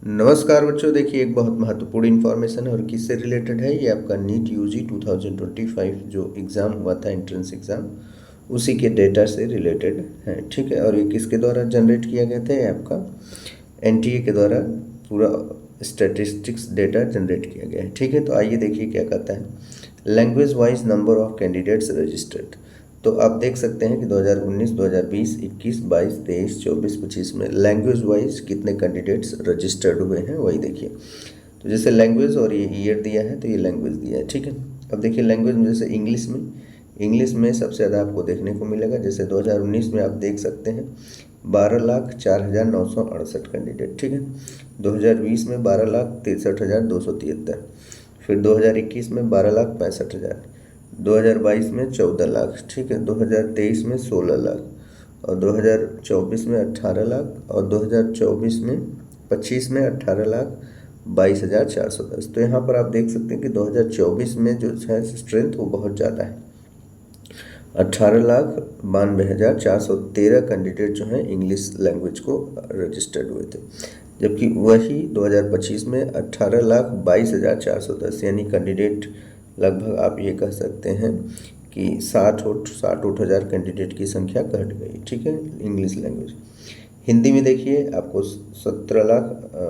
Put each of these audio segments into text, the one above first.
नमस्कार बच्चों, देखिए एक बहुत महत्वपूर्ण इन्फॉर्मेशन है और किससे रिलेटेड है। ये आपका नीट यूजी 2025 जो एग्ज़ाम हुआ था, एंट्रेंस एग्ज़ाम, उसी के डेटा से रिलेटेड है। ठीक है, और ये किसके द्वारा जनरेट किया गया था? ये आपका एनटीए के द्वारा पूरा स्टैटिस्टिक्स डेटा जनरेट किया गया है। ठीक है, तो आइए देखिए क्या कहता है। Language wise number of candidates registered. तो आप देख सकते हैं कि 2019, 2020, 21, 22, 23, 24, 25 में लैंग्वेज वाइज कितने कैंडिडेट्स रजिस्टर्ड हुए हैं वही देखिए। तो जैसे लैंग्वेज और ये ईयर दिया है तो ये लैंग्वेज दिया है। ठीक है, अब देखिए लैंग्वेज में जैसे इंग्लिश में सबसे ज़्यादा आपको देखने को मिलेगा। जैसे 2019 में आप देख सकते हैं 12,04,968 कैंडिडेट। ठीक है, 2020 में 12,63,273, फिर 2021 में 12,65,000, 2022 में 14 लाख। ठीक है, 2023 में 16 लाख, और 2024 में 18 लाख, और 2024 में 25 में 18,22,410। तो यहाँ पर आप देख सकते हैं कि 2024 में जो है स्ट्रेंथ वो बहुत ज़्यादा है। 18,92,413 कैंडिडेट जो हैं इंग्लिश लैंग्वेज को रजिस्टर्ड हुए थे, जबकि वही 2025 में 18,22,410 यानी कैंडिडेट लगभग आप ये कह सकते हैं कि 60 हज़ार कैंडिडेट की संख्या घट गई। ठीक है, इंग्लिश लैंग्वेज। हिंदी में देखिए आपको 17 लाख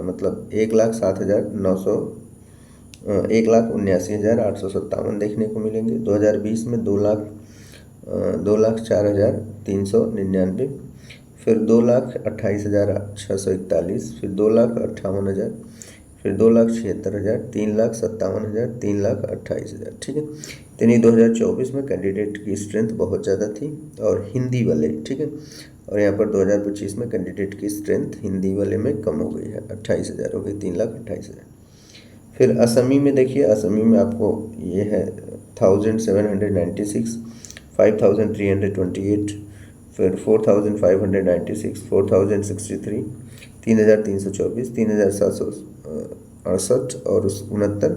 मतलब 1,79,857 देखने को मिलेंगे। 2020 में 2,04,399, फिर 2,28,641, फिर 2,58,000, फिर 2,76,000, 3,57,000, 3,28,000। ठीक है, यानी 2024 में कैंडिडेट की स्ट्रेंथ बहुत ज़्यादा थी और हिंदी वाले। ठीक है, और यहाँ पर 2025 में कैंडिडेट की स्ट्रेंथ हिंदी वाले में कम हो गई है, 28,000 हो गई, 3,28,000। फिर असमी में देखिए, असमी में आपको ये है 1,796, 5,328, फिर 4,596, 4,063, 3,324, 3,768 और 69,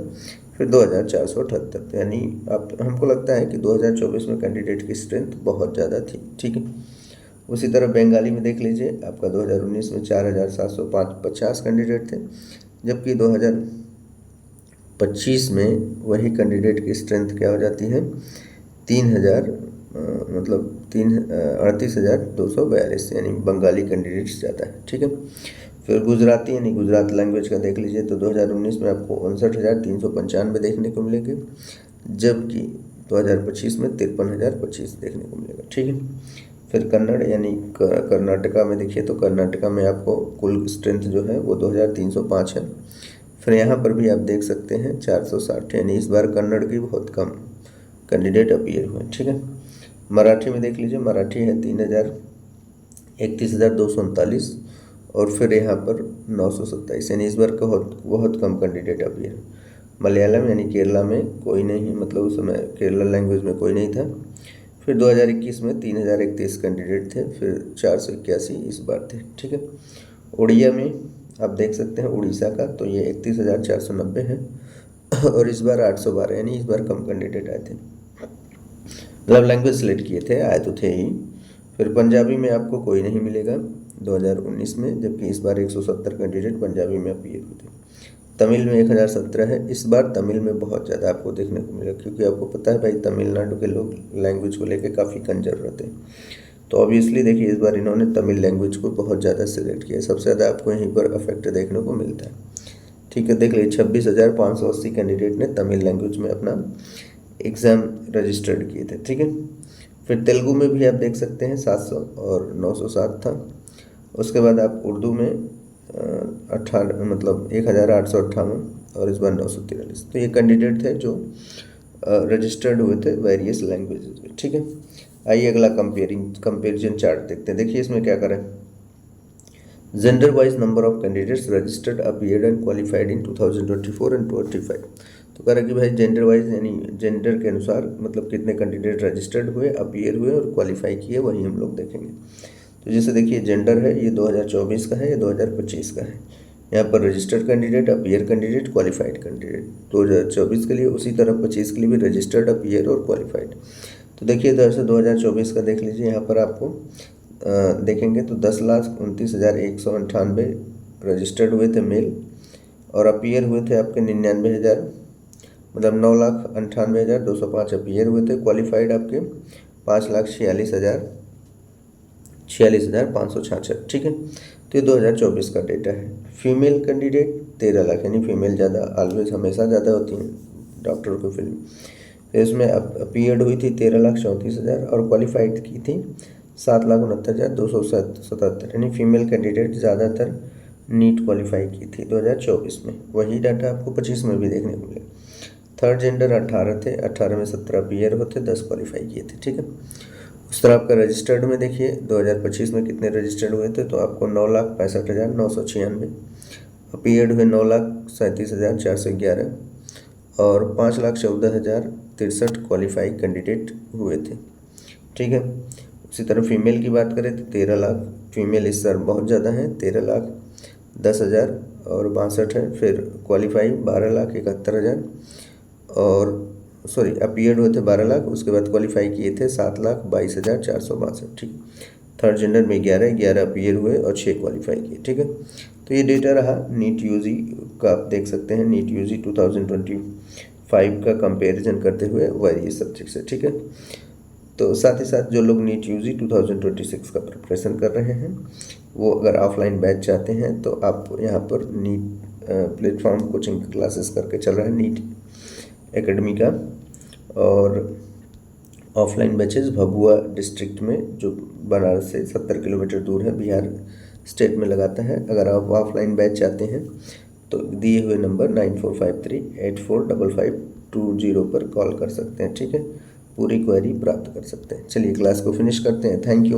फिर 2,478। तो यानी आप हमको लगता है कि 2024 में कैंडिडेट की स्ट्रेंथ बहुत ज़्यादा थी। ठीक है, उसी तरह बंगाली में देख लीजिए, आपका 2019 में 4,750 कैंडिडेट थे, जबकि 2025 में वही कैंडिडेट की स्ट्रेंथ क्या हो जाती है? 3,000 मतलब 38,242, यानी बंगाली कैंडिडेट्स ज़्यादा है। ठीक है, फिर गुजराती यानी गुजरात लैंग्वेज का देख लीजिए, तो 2019 में आपको 59,395 देखने को मिलेंगे, जबकि 2025 में 53,025 देखने को मिलेगा। ठीक है, फिर कन्नड़ यानी कर्नाटका में देखिए, तो कर्नाटका में आपको कुल स्ट्रेंथ जो है वो 2,305 है। फिर यहाँ पर भी आप देख सकते हैं 460, यानी इस बार कन्नड़ की बहुत कम कैंडिडेट अपीयर हुए। ठीक है, मराठी में देख लीजिए, मराठी है 31,239, और फिर यहाँ पर 927, यानी इस बार का बहुत बहुत कम कैंडिडेट अपीयर। मलयालम यानी केरला में कोई नहीं, मतलब उस समय केरला लैंग्वेज में कोई नहीं था। फिर 2021 में 3,031 कैंडिडेट थे, फिर 481 इस बार थे। ठीक है, उड़िया में आप देख सकते हैं उड़ीसा का, तो ये 31,490 है, और इस बार 812, यानी इस बार कम कैंडिडेट आए थे, मतलब लैंग्वेज सेलेक्ट किए थे, आए तो थे ही। फिर पंजाबी में आपको कोई नहीं मिलेगा 2019 में, जबकि इस बार 170 कैंडिडेट पंजाबी में अपीयर हुए थे। तमिल में 1,017 है, इस बार तमिल में बहुत ज़्यादा आपको देखने को मिलेगा, क्योंकि आपको पता है भाई तमिलनाडु के लोग लैंग्वेज को लेकर काफ़ी कंजर रहते हैं। तो ऑब्वियसली देखिए इस बार इन्होंने तमिल लैंग्वेज को बहुत ज़्यादा सिलेक्ट किया है, सबसे ज़्यादा आपको यहीं पर अफेक्ट देखने को मिलता है। ठीक है, देख लीजिए 26,580 कैंडिडेट ने तमिल लैंग्वेज में अपना एग्ज़ाम रजिस्टर्ड किए थे। ठीक है, फिर तेलुगु में भी आप देख सकते हैं 700 और 907 था। उसके बाद आप उर्दू में 1,858, और इस बार 943। तो ये कैंडिडेट थे जो रजिस्टर्ड हुए थे वेरियस लैंग्वेजेस में। ठीक है, आइए अगला कंपेरिजन चार्ट देखते हैं। देखिए इसमें क्या करें, gender wise number of candidates registered appeared and qualified in 2024 and 25। तो कह रहा है कि भाई जेंडर वाइज यानी जेंडर के अनुसार मतलब कितने कैंडिडेट रजिस्टर्ड हुए, अपीयर हुए और क्वालिफाई किए, वही हम लोग देखेंगे। तो जैसे देखिए जेंडर है, ये 2024 का है, ये 2025 का है। यहाँ पर registered candidate, appear candidate, qualified candidate 2024 के लिए, उसी तरह 25 के लिए भी रजिस्टर्ड, अपीयर और क्वालिफाइड। तो देखिए जैसे 2024 का देख लीजिए, यहाँ पर आपको देखेंगे तो 10,29,198 रजिस्टर्ड हुए थे मेल, और अपीयर हुए थे आपके 99,000, मतलब 9,98,205 अपीयर हुए थे। क्वालिफाइड आपके 5,46,566, ठीक है। तो ये 2024 का डेटा है। फीमेल कैंडिडेट 13 लाख, यानी फीमेल ज़्यादा ऑलवेज हमेशा ज़्यादा होती हैं डॉक्टर की फील्ड। फिर इसमें अपीयर्ड हुई थी 13,34,000 और क्वालिफाइड की थी 7,69,277, यानी फीमेल कैंडिडेट ज़्यादातर नीट क्वालिफाई की थी 2024 में। वही डाटा आपको 25 में भी देखने को मिले। थर्ड जेंडर 18 थे, 18 में 17 अपीयर होते, 10 क्वालिफाई किए थे, ठीक है। उस तरह आपका रजिस्टर्ड में देखिए 2025 में कितने रजिस्टर्ड हुए थे, तो आपको 9,65,996, अपीयर्ड हुए 9,37,411 और 5,14,063 क्वालिफाई कैंडिडेट हुए थे, ठीक है। उसी तरह फीमेल की बात करें तो 13 लाख, फीमेल इस साल बहुत ज़्यादा है, 13,10,000 और 62 है। फिर क्वालिफाई 12,71,000 और अपीयर्ड हुए थे 12 लाख, उसके बाद क्वालिफाई किए थे 7,22,462, ठीक। थर्ड जेंडर में 11 अपीयर हुए और 6 क्वालिफाई किए, ठीक है। तो ये डेटा रहा नीट यूजी का, आप देख सकते हैं नीट यूजी 2025 का कंपैरिजन करते हुए वेरियस सब्जेक्ट से, ठीक है। तो साथ ही साथ जो लोग नीट यूजी 2026 का प्रिपरेशन कर रहे हैं वो अगर ऑफलाइन बैच चाहते हैं तो आप यहाँ पर नीट प्लेटफॉर्म कोचिंग क्लासेस करके चल रहा है नीट एकेडमी का, और ऑफलाइन बैचेस भभुआ डिस्ट्रिक्ट में जो बनारस से 70 किलोमीटर दूर है, बिहार स्टेट में लगाता है। अगर आप ऑफलाइन बैच चाहते हैं तो दिए हुए नंबर 9453845520 पर कॉल कर सकते हैं, ठीक है। पूरी क्वेरी प्राप्त कर सकते हैं। चलिए क्लास को फिनिश करते हैं। Thank you.